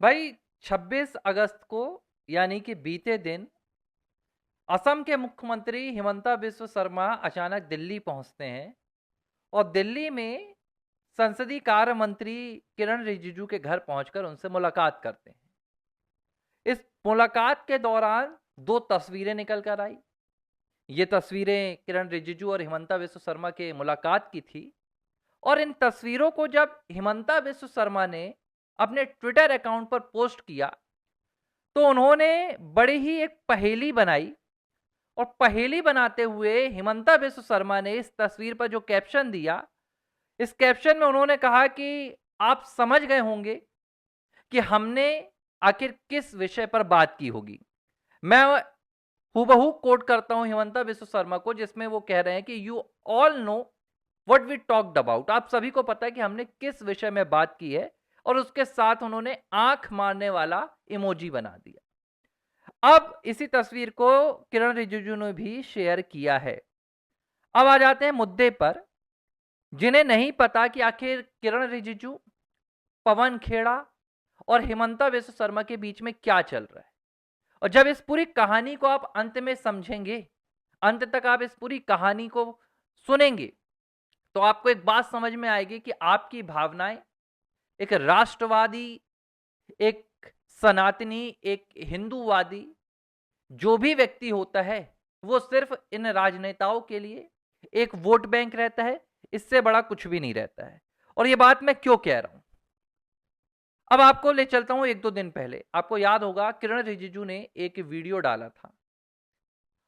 भाई 26 अगस्त को यानी कि बीते दिन असम के मुख्यमंत्री हिमंता बिस्व शर्मा अचानक दिल्ली पहुंचते हैं और दिल्ली में संसदीय कार्य मंत्री किरण रिजिजू के घर पहुंचकर उनसे मुलाकात करते हैं। इस मुलाकात के दौरान दो तस्वीरें निकल कर आई। ये तस्वीरें किरण रिजिजू और हिमंता बिस्व शर्मा के मुलाकात की थी और इन तस्वीरों को जब हिमंता बिस्व शर्मा ने अपने ट्विटर अकाउंट पर पोस्ट किया तो उन्होंने बड़ी ही एक पहेली बनाई और पहेली बनाते हुए हिमंता बिस्व शर्मा ने इस तस्वीर पर जो कैप्शन दिया, इस कैप्शन में उन्होंने कहा कि आप समझ गए होंगे कि हमने आखिर किस विषय पर बात की होगी। मैं हूबहू कोट करता हूं हिमंता बिस्व शर्मा को, जिसमें वो कह रहे हैं कि you all know what we talked about. आप सभी को पता है कि हमने किस विषय में बात की है और उसके साथ उन्होंने आंख मारने वाला इमोजी बना दिया। अब इसी तस्वीर को किरण रिजिजू ने भी शेयर किया है। अब आ जाते हैं मुद्दे पर। जिन्हें नहीं पता कि आखिर किरण रिजिजू, पवन खेड़ा और हिमंता बिस्व शर्मा के बीच में क्या चल रहा है, और जब इस पूरी कहानी को आप अंत में समझेंगे, अंत तक आप इस पूरी कहानी को सुनेंगे, तो आपको एक बात समझ में आएगी कि आपकी भावनाएं, एक राष्ट्रवादी, एक सनातनी, एक हिंदूवादी जो भी व्यक्ति होता है, वो सिर्फ इन राजनेताओं के लिए एक वोट बैंक रहता है, इससे बड़ा कुछ भी नहीं रहता है। और ये बात मैं क्यों कह रहा हूं, अब आपको ले चलता हूं एक दो दिन पहले। आपको याद होगा किरण रिजिजू ने एक वीडियो डाला था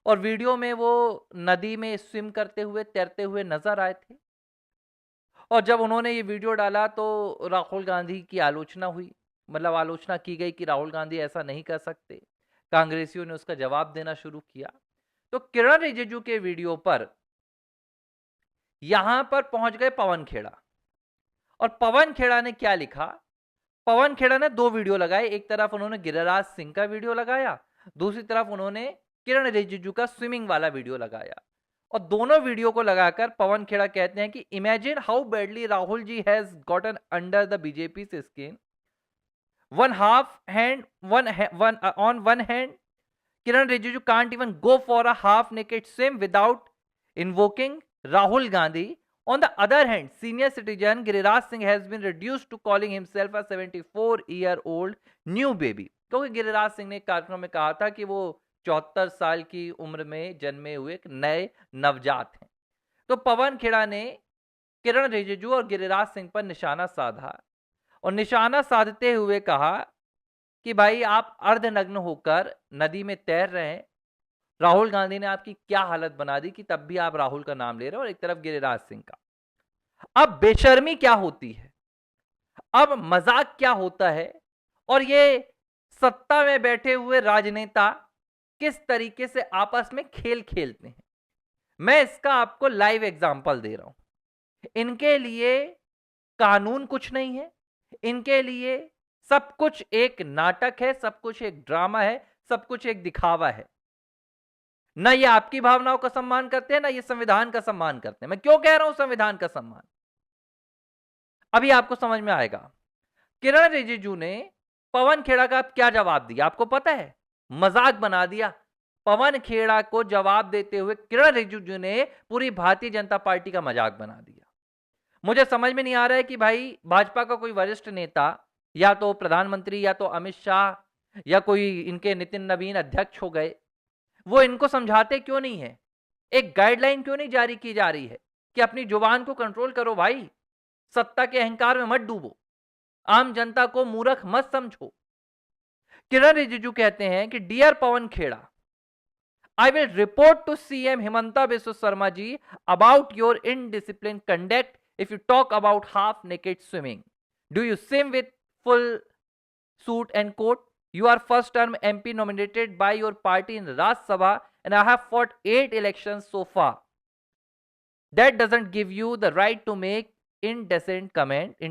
और वीडियो में वो नदी में स्विम करते हुए, तैरते हुए नजर आए थे। और जब उन्होंने ये वीडियो डाला तो राहुल गांधी की आलोचना हुई, मतलब आलोचना की गई कि राहुल गांधी ऐसा नहीं कर सकते। कांग्रेसियों ने उसका जवाब देना शुरू किया। तो किरण रिजिजू के वीडियो पर यहां पर पहुंच गए पवन खेड़ा, और पवन खेड़ा ने क्या लिखा। पवन खेड़ा ने दो वीडियो लगाए, एक तरफ उन्होंने गिरिराज सिंह का वीडियो लगाया, दूसरी तरफ उन्होंने किरण रिजिजू का स्विमिंग वाला वीडियो लगाया। और दोनों वीडियो को लगाकर पवन खेड़ा कहते हैं कि imagine how badly Rahul ji has gotten under the BJP skin. One half hand one on one hand Kiran Rijiju can't even go for a half naked swim without invoking Rahul Gandhi. On the other hand, senior citizen Giriraj Singh has been reduced to calling himself a 74-year-old new baby. क्योंकि गिरिराज सिंह ने एक कार्यक्रम में कहा था कि वो 74 साल की उम्र में जन्मे हुए एक नए नवजात हैं। तो पवन खेड़ा ने किरण रिजिजू और गिरिराज सिंह पर निशाना साधा और निशाना साधते हुए कहा कि भाई आप अर्धनग्न होकर नदी में तैर रहे हैं, राहुल गांधी ने आपकी क्या हालत बना दी कि तब भी आप राहुल का नाम ले रहे हो, और एक तरफ गिरिराज सिंह का। अब बेशर्मी क्या होती है, अब मजाक क्या होता है, और ये सत्ता में बैठे हुए राजनेता किस तरीके से आपस में खेल खेलते हैं, मैं इसका आपको लाइव एग्जांपल दे रहा हूं। इनके लिए कानून कुछ नहीं है, इनके लिए सब कुछ एक नाटक है, सब कुछ एक ड्रामा है, सब कुछ एक दिखावा है। ना ये आपकी भावनाओं का सम्मान करते हैं, ना ये संविधान का सम्मान करते हैं। मैं क्यों कह रहा हूं संविधान का सम्मान, अभी आपको समझ में आएगा। किरण रिजिजू ने पवन खेड़ा का क्या जवाब दिया आपको पता है, मजाक बना दिया। पवन खेड़ा को जवाब देते हुए किरण रिजिजू ने पूरी भारतीय जनता पार्टी का मजाक बना दिया। मुझे समझ में नहीं आ रहा है कि भाई भाजपा का कोई वरिष्ठ नेता, या तो प्रधानमंत्री, या तो अमित शाह, या कोई इनके नितिन नवीन अध्यक्ष हो गए, वो इनको समझाते क्यों नहीं है, एक गाइडलाइन क्यों नहीं जारी की जा रही है कि अपनी जुबान को कंट्रोल करो भाई, सत्ता के अहंकार में मत डूबो, आम जनता को मूर्ख मत समझो। किरण रिजिजू कहते हैं कि dear Pawan Khera, I will report to CM Himanta Biswa Sarma ji about your indisciplined conduct if you talk about half naked swimming. Do you swim with full suit and coat? You are first term MP nominated by your party in Rajya Sabha and I have fought 8 elections so far. That doesn't give you the right to make indecent comment.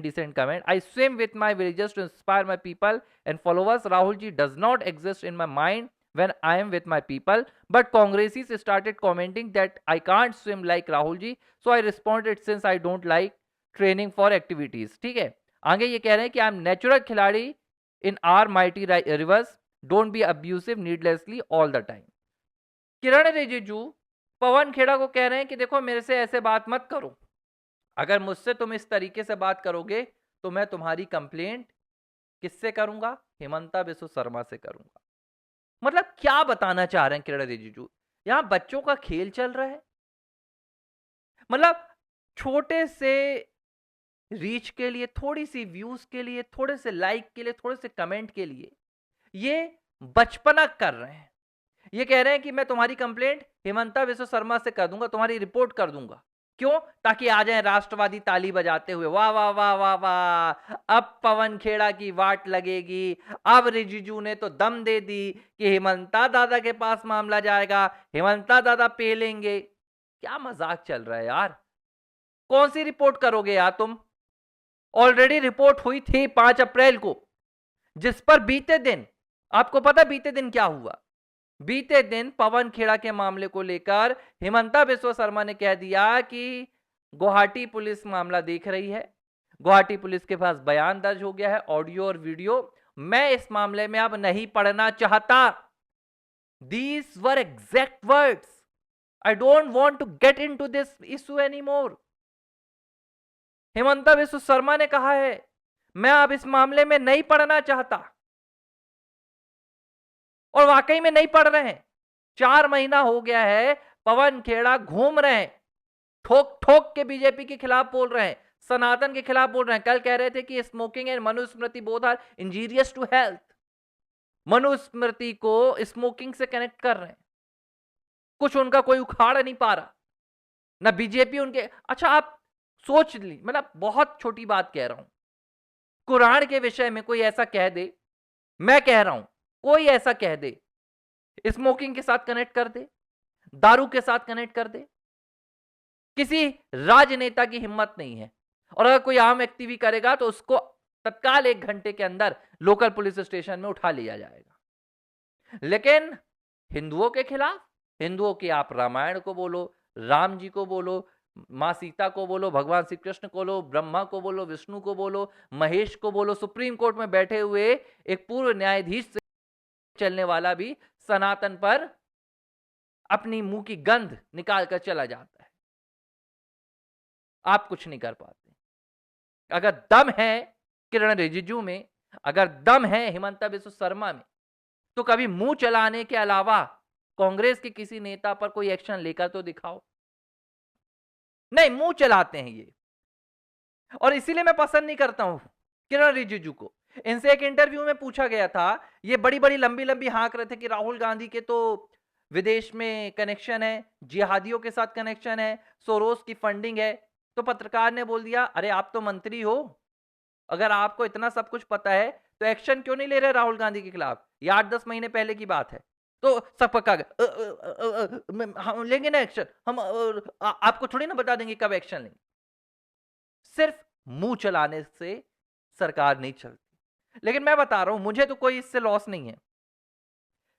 I swim with my villagers to inspire my people and followers. Rahul ji does not exist in my mind when I am with my people. But Congressis started commenting that I can't swim like Rahul ji. So I responded since I don't like training for activities. ठीक है, आगे ये कह रहे हैं कि आई am natural खिलाड़ी in our mighty rivers, don't be abusive needlessly all the time. Kiren Rijiju Pawan Khera को कह रहे हैं कि देखो मेरे से ऐसे बात मत करो, अगर मुझसे तुम इस तरीके से बात करोगे तो मैं तुम्हारी कंप्लेंट किससे करूंगा? हिमंता बिस्व शर्मा से करूंगा। मतलब क्या बताना चाह रहे हैं किरण रिजिजू? यहां बच्चों का खेल चल रहा है। मतलब छोटे से रीच के लिए, थोड़ी सी व्यूज के लिए, थोड़े से लाइक के लिए, थोड़े से कमेंट के लिए ये बचपना कर रहे हैं। ये कह रहे हैं कि मैं तुम्हारी कंप्लेंट हिमंता बिस्व शर्मा से कर दूंगा, तुम्हारी रिपोर्ट कर दूंगा। क्यों? ताकि आ जाए राष्ट्रवादी ताली बजाते हुए, वाह वाह वाह वाह वाह, अब पवन खेड़ा की वाट लगेगी, अब रिजिजू ने तो दम दे दी कि हिमंता दादा के पास मामला जाएगा, हिमंता दादा पेलेंगे। क्या मजाक चल रहा है यार? कौन सी रिपोर्ट करोगे यार तुम? ऑलरेडी रिपोर्ट हुई थी 5 अप्रैल को, जिस पर बीते दिन, आपको पता बीते दिन क्या हुआ? बीते दिन पवन खेड़ा के मामले को लेकर हिमंता बिस्व शर्मा ने कह दिया कि गुवाहाटी पुलिस मामला देख रही है, गुवाहाटी पुलिस के पास बयान दर्ज हो गया है, ऑडियो और वीडियो, मैं इस मामले में अब नहीं पढ़ना चाहता। These were exact words, I don't want to get into this issue anymore. Himanta Biswa Sarma ने कहा है मैं अब इस मामले में नहीं पढ़ना चाहता, और वाकई में नहीं पढ़ रहे हैं। 4 महीना हो गया है, पवन खेड़ा घूम रहे हैं, ठोक ठोक के बीजेपी के खिलाफ बोल रहे हैं, सनातन के खिलाफ बोल रहे हैं। कल कह रहे थे कि smoking and Manusmriti both are injurious to health. Manusmriti को स्मोकिंग से कनेक्ट कर रहे हैं। कुछ उनका कोई उखाड़ नहीं पा रहा, ना बीजेपी उनके। अच्छा आप सोच ली, मतलब बहुत छोटी बात कह रहा हूं, कुरान के विषय में कोई ऐसा कह दे, मैं कह रहा हूं कोई ऐसा कह दे, स्मोकिंग के साथ कनेक्ट कर दे, दारू के साथ कनेक्ट कर दे, किसी राजनेता की हिम्मत नहीं है। और अगर कोई आम व्यक्ति भी करेगा तो उसको तत्काल 1 घंटे के अंदर लोकल पुलिस स्टेशन में उठा लिया जाएगा। लेकिन हिंदुओं के खिलाफ, हिंदुओं की आप रामायण को बोलो, राम जी को बोलो, मां सीता को बोलो, भगवान श्री कृष्ण को बोलो, ब्रह्मा को बोलो, विष्णु को बोलो, महेश को बोलो, सुप्रीम कोर्ट में बैठे हुए एक पूर्व न्यायाधीश से चलने वाला भी सनातन पर अपनी मुंह की गंध निकाल कर चला जाता है। आप कुछ नहीं कर पाते। अगर दम है किरण रिजिजू में, अगर दम है हिमंता बिस्व शर्मा में, तो कभी मुंह चलाने के अलावा कांग्रेस के किसी नेता पर कोई एक्शन लेकर तो दिखाओ। नहीं, मुंह चलाते हैं ये, और इसीलिए मैं पसंद नहीं करता हूं किरण रिजिजू को। इनसे एक इंटरव्यू में पूछा गया था, ये बड़ी बड़ी लंबी लंबी हाँक रहे थे कि राहुल गांधी के तो विदेश में कनेक्शन है, जिहादियों के साथ कनेक्शन है, सोरोस की फंडिंग है। तो पत्रकार ने बोल दिया, अरे आप तो मंत्री हो, अगर आपको इतना सब कुछ पता है तो एक्शन क्यों नहीं ले रहे राहुल गांधी के खिलाफ? ये 8-10 महीने पहले की बात है। तो सब पक्का हम लेंगे ना एक्शन, हम आपको थोड़ी ना बता देंगे कब एक्शन लेंगे। सिर्फ मुंह चलाने से सरकार नहीं चलती। लेकिन मैं बता रहा हूं, मुझे तो कोई इससे लॉस नहीं है।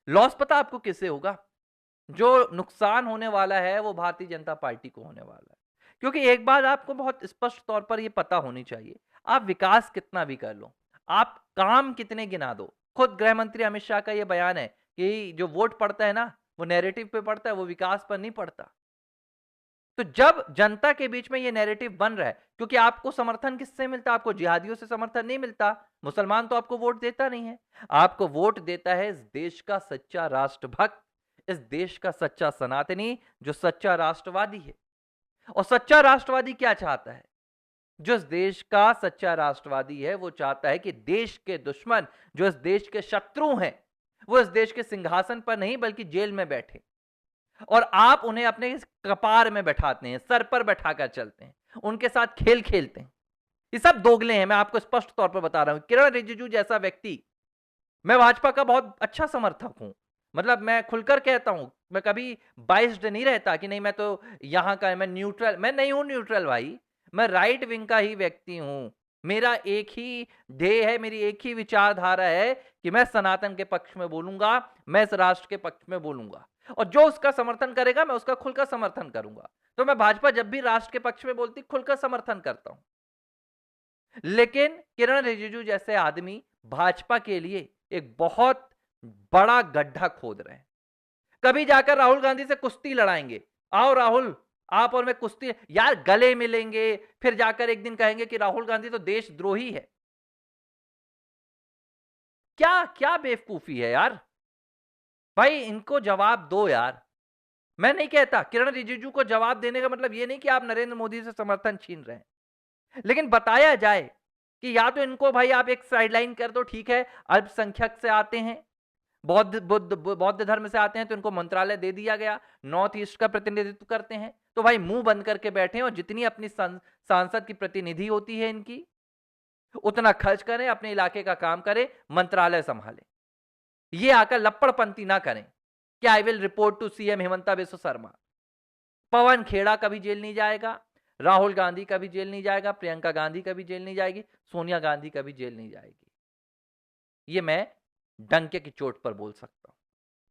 लॉस पता आपको किससे होगा? जो नुकसान होने वाला है वो भारतीय जनता पार्टी को होने वाला है। क्योंकि एक बात आपको बहुत स्पष्ट तौर पर यह पता होनी चाहिए, आप विकास कितना भी कर लो, आप काम कितने गिना दो, खुद गृह मंत्री अमित शाह का यह बयान है कि जो वोट पड़ता है ना, वो नैरेटिव पे पड़ता है, वो विकास पर नहीं पड़ता। तो जब जनता के बीच में ये नैरेटिव बन रहा है, क्योंकि आपको समर्थन किससे मिलता है? आपको जिहादियों से समर्थन नहीं मिलता, मुसलमान तो आपको वोट देता नहीं है, आपको वोट देता है इस देश का सच्चा राष्ट्रभक्त, इस देश का सच्चा सनातनी, जो सच्चा राष्ट्रवादी है। और सच्चा राष्ट्रवादी क्या चाहता है? जो इस देश का सच्चा राष्ट्रवादी है वो चाहता है कि देश के दुश्मन, जो इस देश के शत्रु हैं, वो इस देश के सिंहासन पर नहीं बल्कि जेल में बैठे, और आप उन्हें अपने कपार में बैठाते हैं, सर पर बैठाकर चलते हैं, उनके साथ खेल खेलते हैं। ये सब दोगले हैं, मैं आपको स्पष्ट तौर पर बता रहा हूं। किरण रिजिजू जैसा व्यक्ति, मैं भाजपा का बहुत अच्छा समर्थक हूं, मतलब मैं खुलकर कहता हूं, मैं कभी बाइस्ड नहीं रहता कि नहीं मैं तो यहां का, मैं न्यूट्रल, मैं नहीं हूं न्यूट्रल भाई, मैं राइट विंग का ही व्यक्ति हूं। मेरा एक ही ध्येय है, मेरी एक ही विचारधारा है कि मैं सनातन के पक्ष में बोलूंगा, मैं इस राष्ट्र के पक्ष में बोलूंगा, और जो उसका समर्थन करेगा मैं उसका खुलकर समर्थन करूंगा। तो मैं भाजपा जब भी राष्ट्र के पक्ष में बोलती खुलकर समर्थन करता हूं। लेकिन किरण रिजिजू जैसे आदमी भाजपा के लिए एक बहुत बड़ा गड्ढा खोद रहे हैं। कभी जाकर राहुल गांधी से कुश्ती लड़ाएंगे, आओ राहुल आप और मैं कुश्ती, यार गले मिलेंगे, फिर जाकर एक दिन कहेंगे कि राहुल गांधी तो देशद्रोही है। क्या क्या बेवकूफी है यार। भाई इनको जवाब दो यार। मैं नहीं कहता, किरण रिजिजू को जवाब देने का मतलब ये नहीं कि आप नरेंद्र मोदी से समर्थन छीन रहे हैं, लेकिन बताया जाए कि या तो इनको भाई आप एक साइडलाइन कर दो, ठीक है, अल्पसंख्यक से आते हैं, बौद्ध धर्म से आते हैं, तो इनको मंत्रालय दे दिया गया, नॉर्थ ईस्ट का प्रतिनिधित्व करते हैं, तो भाई मुंह बंद करके बैठे और जितनी अपनी सांसद की प्रतिनिधि होती है इनकी, उतना खर्च करें, अपने इलाके का काम करें, मंत्रालय संभालें। ये आकर लपड़पंती ना करें कि I will report to CM Himanta Biswa Sarma. Pawan Khera का भी जेल नहीं जाएगा, राहुल गांधी का भी जेल नहीं जाएगा, प्रियंका गांधी का भी जेल नहीं जाएगी, सोनिया गांधी का भी जेल नहीं जाएगी। ये मैं डंके की चोट पर बोल सकता हूं।